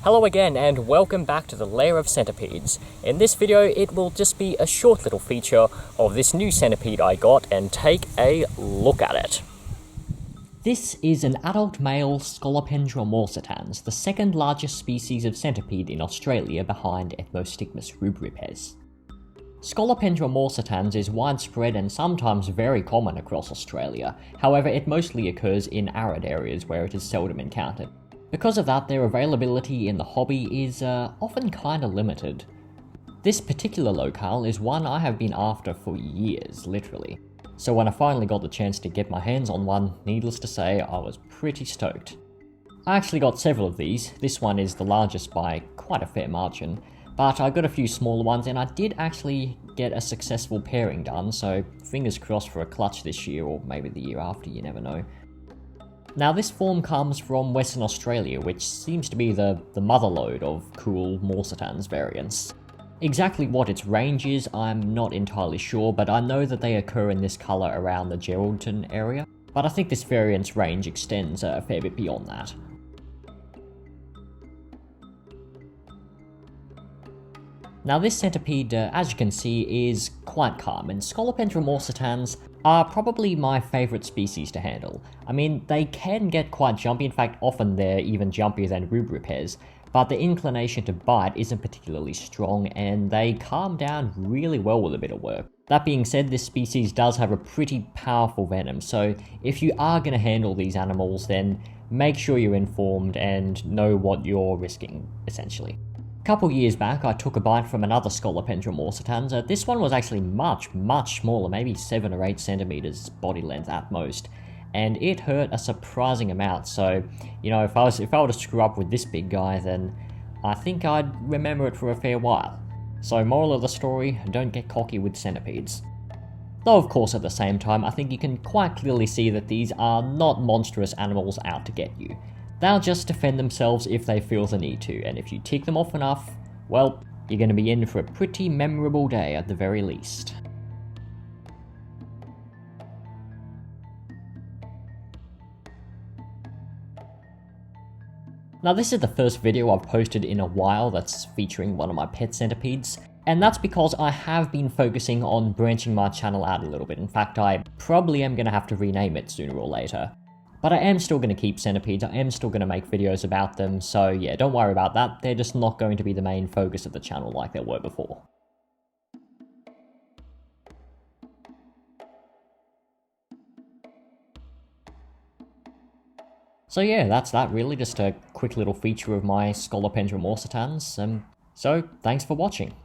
Hello again and welcome back to the lair of centipedes. In this video it will just be a short little feature of this new centipede I got, and take a look at it. This is an adult male Scolopendra morsitans, the second largest species of centipede in Australia behind Ethmostigmus rubripes. Scolopendra morsitans is widespread and sometimes very common across Australia, however it mostly occurs in arid areas where it is seldom encountered. Because of that, their availability in the hobby is often kinda limited. This particular locale is one I have been after for years, literally. So when I finally got the chance to get my hands on one, needless to say, I was pretty stoked. I actually got several of these. This one is the largest by quite a fair margin, but I got a few smaller ones and I did actually get a successful pairing done, so fingers crossed for a clutch this year or maybe the year after, you never know. Now this form comes from Western Australia, which seems to be the motherlode of cool morsitans variants. Exactly what its range is, I'm not entirely sure, but I know that they occur in this colour around the Geraldton area, but I think this variant's range extends a fair bit beyond that. Now this centipede, as you can see, is quite calm, and Scolopendra morsitans are probably my favourite species to handle. I mean, they can get quite jumpy, in fact often they're even jumpier than rubripes, but the inclination to bite isn't particularly strong and they calm down really well with a bit of work. That being said, this species does have a pretty powerful venom, so if you are going to handle these animals, then make sure you're informed and know what you're risking, essentially. A couple years back, I took a bite from another Scolopendra morsitans. This one was actually much smaller, maybe 7 or 8 centimeters body length at most, and it hurt a surprising amount. So, you know, if I were to screw up with this big guy, then I think I'd remember it for a fair while. So, moral of the story: don't get cocky with centipedes. Though, of course, at the same time, I think you can quite clearly see that these are not monstrous animals out to get you. They'll just defend themselves if they feel the need to, and if you tick them off enough, well, you're going to be in for a pretty memorable day at the very least. Now this is the first video I've posted in a while that's featuring one of my pet centipedes, and that's because I have been focusing on branching my channel out a little bit. In fact, I probably am going to have to rename it sooner or later. But I am still going to keep centipedes, I am still going to make videos about them, so yeah, don't worry about that, they're just not going to be the main focus of the channel like they were before. So yeah, that's that really, just a quick little feature of my Scolopendra morsitans, so thanks for watching.